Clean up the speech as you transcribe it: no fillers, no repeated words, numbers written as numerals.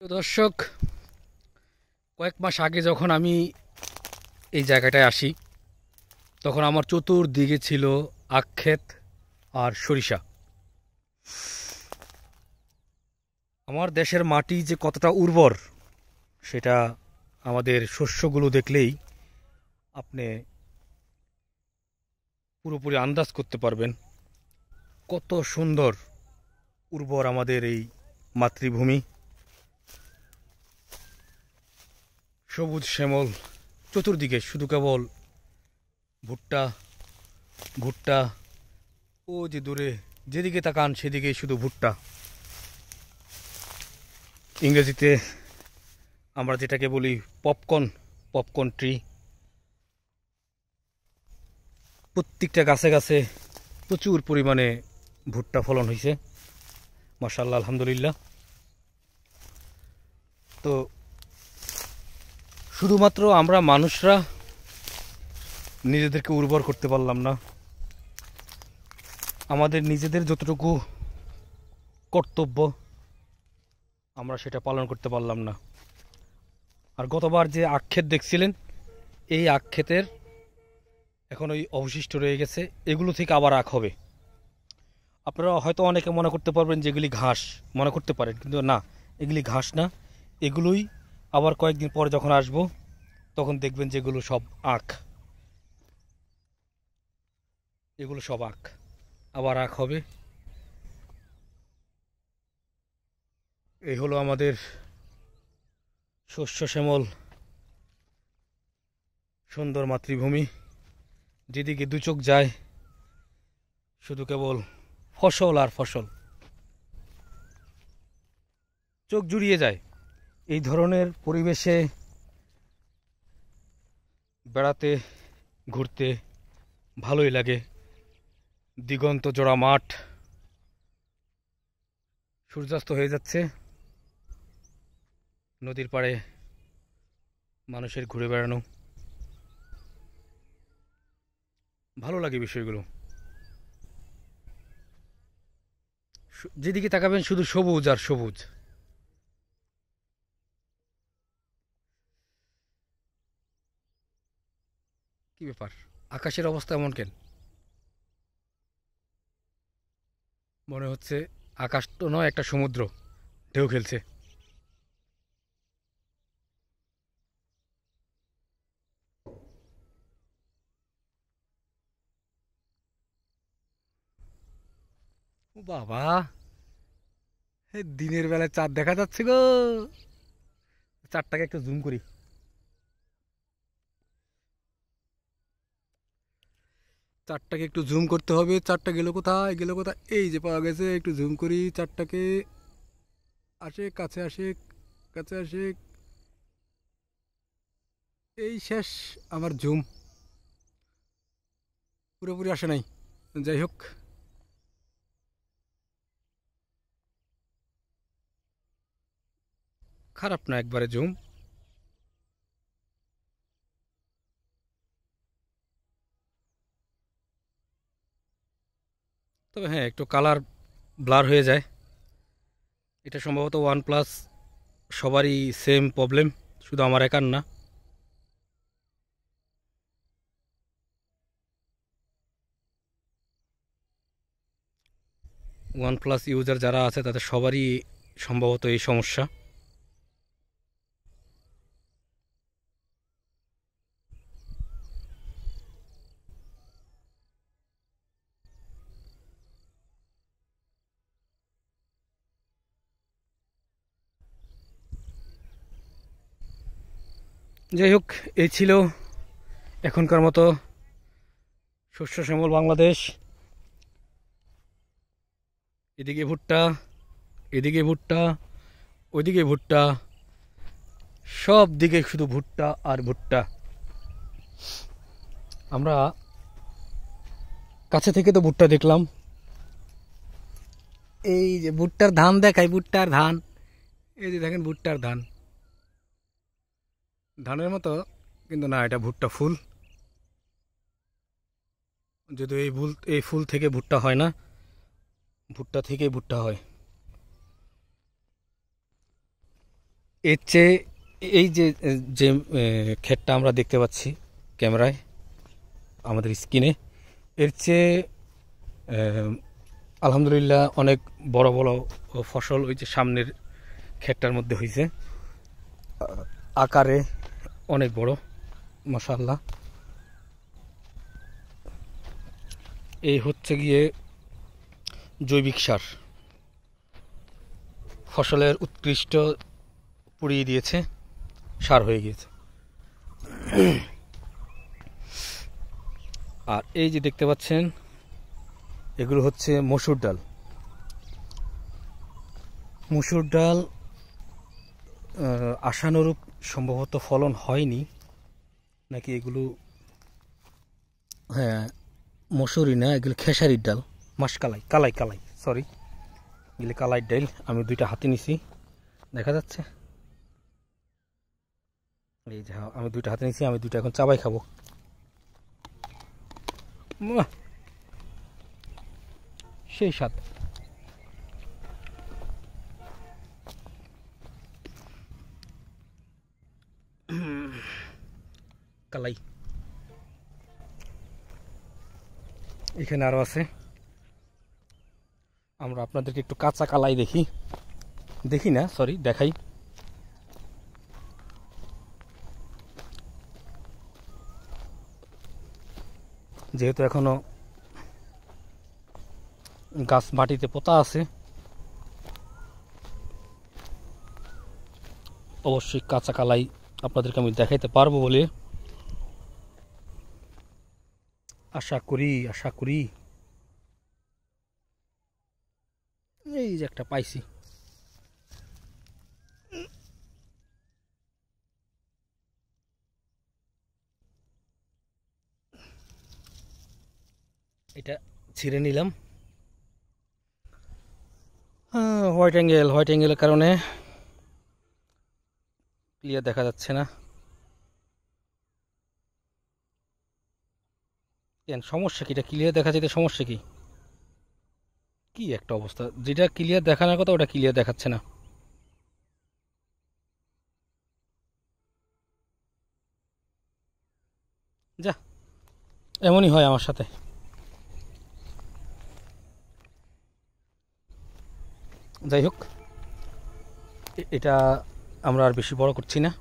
তো দর্শক, কয়েক মাস আগে যখন আমি এই জায়গাটায় আসি, তখন আমার চতুর্দিকে ছিল আখ ক্ষেত আর সরিষা। আমার দেশের মাটি যে কতটা উর্বর সেটা আমাদের শস্যগুলো দেখলেই আপনি পুরোপুরি আন্দাজ করতে পারবেন। কত সুন্দর উর্বর আমাদের এই মাতৃভূমি, সবুজ শ্যামল চতুর্দিকে, শুধু কেবল ভুট্টা ভুট্টা। ও যে দূরে যেদিকে তাকান সেদিকে শুধু ভুট্টা। ইংরেজিতে আমরা যেটাকে বলি পপকর্ন, পপকর্ন ট্রি। প্রত্যেকটা গাছে গাছে প্রচুর পরিমাণে ভুট্টা ফলন হয়েছে, মাশাআল্লাহ, আলহামদুলিল্লাহ। তো শুধুমাত্র আমরা মানুষরা নিজেদেরকে উর্বর করতে পারলাম না, আমাদের নিজেদের যতটুকু কর্তব্য আমরা সেটা পালন করতে পারলাম না। আর গতবার যে আখ ক্ষেত দেখছিলেন, এই আখ ক্ষেতের এখন ওই অবশিষ্ট রয়ে গেছে, এগুলো থেকে আবার আখ হবে। আপনারা হয়তো অনেকে মনে করতে পারবেন যে এগুলি ঘাস, মনে করতে পারেন, কিন্তু না, এগুলি ঘাস না। এগুলোই আবার কয়েকদিন পরে যখন আসবো তখন দেখবেন যে এগুলো সব আখ, এগুলো সব আখ, আবার আখ হবে। এই হলো আমাদের শস্য শ্যামল সুন্দর মাতৃভূমি। যেদিকে দু চোখ যায় শুধু কেবল ফসল আর ফসল, চোখ জুড়িয়ে যায়। এই ধরনের পরিবেশে বেড়াতে, ঘুরতে ভালোই লাগে। দিগন্ত জোড়া মাঠ, সূর্যাস্ত হয়ে যাচ্ছে, নদীর পাড়ে মানুষের ঘুরে বেড়ানো, ভালো লাগে বিষয়গুলো। যেদিকে তাকাবেন শুধু সবুজ আর সবুজ। কি ব্যাপার, আকাশের অবস্থা এমন কেন? মনে হচ্ছে আকাশ তো নয়, একটা সমুদ্র ঢেউ খেলছে। ও বাবা, দিনের বেলায় চাঁদ দেখা যাচ্ছে গো। চাঁদটাকে একটু জুম করি। চারটাকে একটু জুম করতে হবে। চারটা গেল কোথায়, গেল কোথায়? এই যে পাওয়া গেছে, একটু জুম করি চারটাকে। আসে কাছে, আসে কাছে, আসে। এই শেষ আমার জুম, পুরোপুরি আসে নাই। যাই হোক, খারাপ না একবারে জুম। তবে হ্যাঁ, একটু কালার ব্লার হয়ে যায়। এটা সম্ভবত ওয়ান প্লাস সবারই সেম প্রবলেম, শুধু আমার একার না। ওয়ান প্লাস ইউজার যারা আছে তাদের সবারই সম্ভবত এই সমস্যা। যাই হোক, এই ছিল এখনকার মতো শস্য শ্যামল বাংলাদেশ। এদিকে ভুট্টা, এদিকে ভুট্টা, ওইদিকে ভুট্টা, সব দিকে শুধু ভুট্টা আর ভুট্টা। আমরা কাছে থেকে তো ভুট্টা দেখলাম, এই যে ভুট্টার ধান দেখাই, ভুট্টার ধান, এই যে দেখেন ভুট্টার ধান, ধানের মতো, কিন্তু না, এটা ভুট্টা ফুল। যদিও এই ফুল থেকে ভুট্টা হয় না, ভুট্টা থেকেই ভুট্টা হয়। এর চেয়ে এই যে যে ক্ষেতটা আমরা দেখতে পাচ্ছি ক্যামেরায় আমাদের স্ক্রিনে, এর চেয়ে আলহামদুলিল্লাহ অনেক বড় বড় ফসল ওই যে সামনের ক্ষেতটার মধ্যে হয়েছে, আকারে অনেক বড় মাশাআল্লাহ। এই হচ্ছে গিয়ে জৈবিক সার, ফসলের উৎকৃষ্ট পুড়িয়ে দিয়েছে, সার হয়ে গিয়েছে। আর এই যে দেখতে পাচ্ছেন এগুলো হচ্ছে মসুর ডাল। মসুর ডাল আশানুরূপ সম্ভবত ফলন হয়নি নাকি এগুলো, হ্যাঁ মসুরি না, এগুলো খেসারির ডাল, মাসকালাই, কালাই কালাই সরি, এগুলো কালাই ডাল। আমি দুইটা হাতে নিছি, দেখা যাচ্ছে এই যে আমি দুইটা হাতে নিছি, আমি দুইটা এখন চাবাই খাবো। সেই স্বাদ। কালাই এখানে আরো আছে, আমরা আপনাদেরকে একটু কাঁচা কালাই দেখি না সরি দেখাই। যেহেতু এখনো গাছ মাটিতে পোতা আছে, অবশ্যই কাঁচা কালাই আপনাদেরকে আমি দেখাইতে পারবো বলে আশা করি। এই যে একটা পাইছি, এটা ছিঁড়ে নিলাম। হোয়াইট অ্যাঙ্গেলের কারণে ক্লিয়ার দেখা যাচ্ছে না। কেন সমস্যা কি? এটা ক্লিয়ার দেখা যেতে সমস্যা কি? কি একটা অবস্থা, যেটা ক্লিয়ার দেখানোর কথা ওটা ক্লিয়ার দেখাচ্ছে না। যা, এমনই হয় আমার সাথে। যাই হোক, এটা আমরা আর বেশি বড় করছি না।